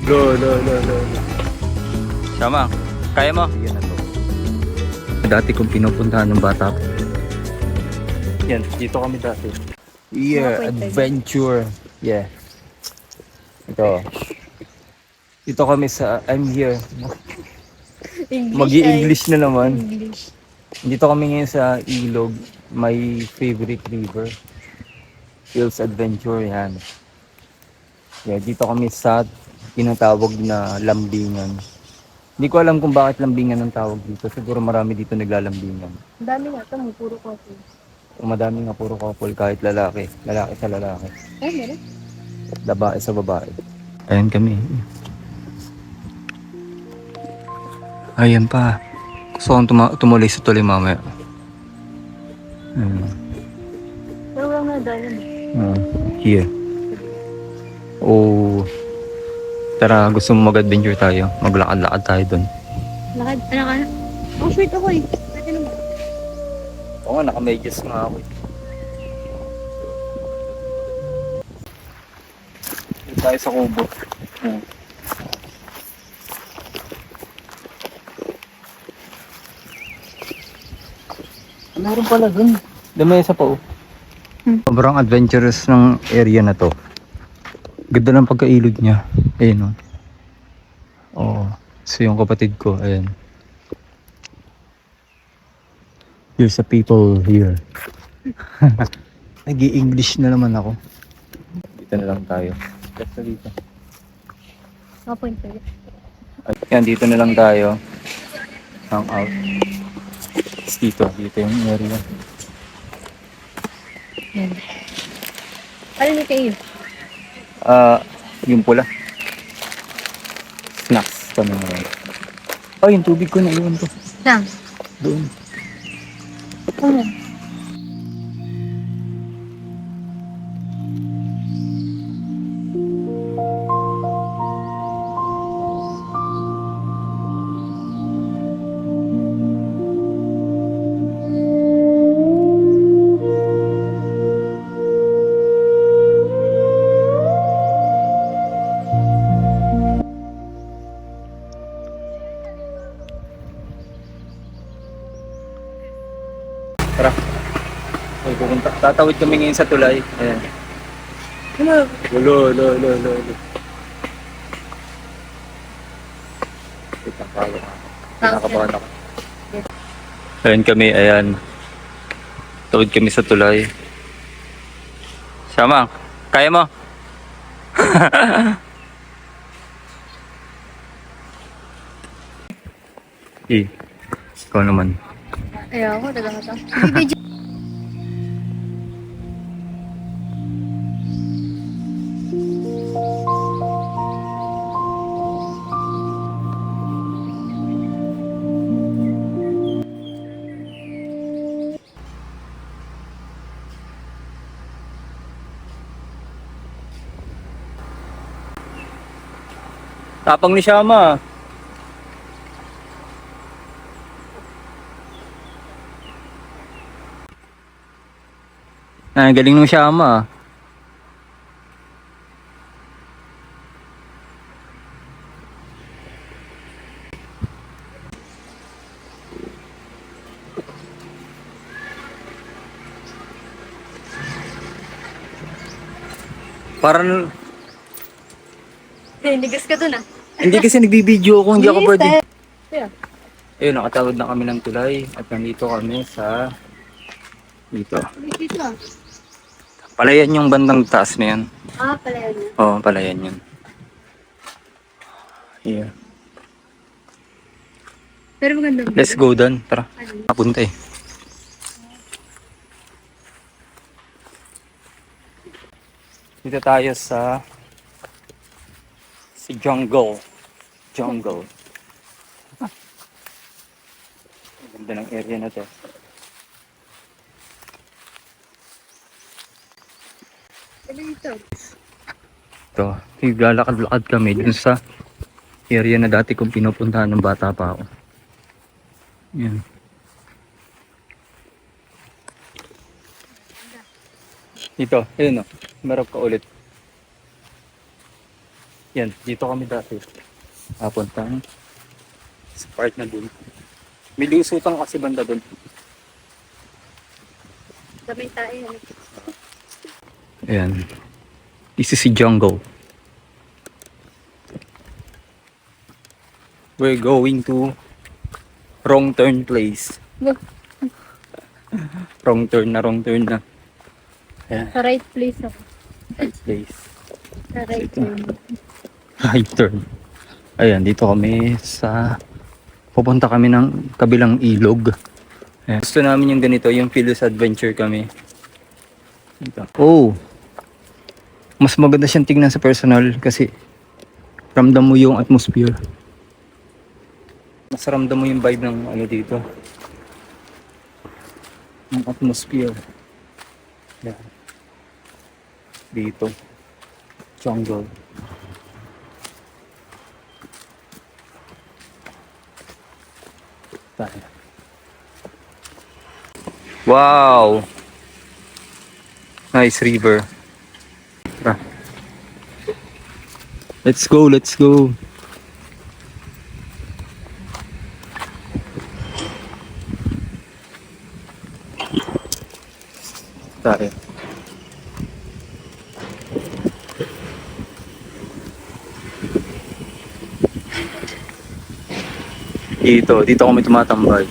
Lo, lo, lo, lo, lo. Sama, kaya mo? Yan na to. Dati kong pinupuntahan ng bata ko. Yan, dito kami dati. Yeah, adventure. Yeah. Ito. Dito kami sa, I'm here. Mag-i-English na naman. English. Dito kami ngayon sa Ilog. My favorite river. Hills Adventure, yan. Yeah, dito kami sa tinatawag na Lambingan. Hindi ko alam kung bakit Lambingan ang tawag dito. Siguro marami dito naglalambingan. Ang dami nga ito, puro coffee. Kung madami nga puro couple kahit lalaki. Lalaki sa lalaki. Ay, meron? Babae sa babae. Ayan kami. Ayan pa. Gusto kong tumuloy sa tuloy mamaya. Pero wala nga dahil. Here. Oh. Tara, gusto mo mag-adventure tayo? Maglakad-lakad tayo doon. Lakad, ano ka na? Oh, short ako eh. Pwede naman. Oo nga, naka-medyas nga ako. Dito tayo sa kubo. Meron pala dun. Dami isa pa oh. Sobrang adventurous ng area na to. Ganda ng pagkailog niya. Ayun oh. Oo. So yung kapatid ko, ayan. Here's the people here. Nag-i-English na naman ako. Dito na lang tayo. Basta dito. Nakapoint tayo. Ayan, dito na lang tayo. Hang out. Dito yung area. Ano ni kayo? Yung pula. Snacks kami ngayon. Oh, yung tubig ko na iwan ko. Saan? Doon. Ano? Tara. Ay, pupunta. Tatawid kami ngayon sa tulay. Ayan. Lo, lo, lo, lo, lo. Kitang kalo ka. Pinakabahan ako. Ayan kami, ayan. Tawid kami sa tulay. Sama, kaya mo? Ikaw naman. Ayaw ako, dagang ito. Bibidyo. Tapang ni Shama. Ay, galing nung Shama. Parang Nigas ka dun ah. hindi kasi nagbibideo ako, hindi ako pwede. Yeah. Ayun, nakatawid na kami ng tulay at nandito kami sa dito. Dito ah. Palayan yung bandang taas na yan. Ah, pala yun. Oo, palayan yun. Yeah. Pero maganda. Let's go doon. Tara, napunta eh. Dito tayo sa jungle. Jungle. Ang ganda ng area na to. Dito. Ito, naglalakad-lakad kami dun sa area na dati kong pinupuntahan ng bata pa ako. Yan. Dito, ayun o. Marap ka ulit. Yan, dito kami dati. Papuntang sa part na dun. May lusutan kasi banda dun. Sabay tayo. Ayan. This is si jungle. We're going to wrong turn place. Go. Wrong turn na. Ayan, Sa right place ako. right place. Sa right Ito. turn. Right turn. Ayan, dito kami sa... Pupunta kami ng kabilang ilog. Ayan. Gusto namin yung ganito, yung Phil's Adventure kami. Dito. Oh! Mas maganda siyang tingnan sa personal kasi ramdam mo yung atmosphere. Mas ramdam mo yung vibe ng ano dito. Yung atmosphere. Ayan. Dito. Jungle. Tayo. Wow! Nice river. Tara. Let's go, let's go. Tayo. Dito kami tumatambay.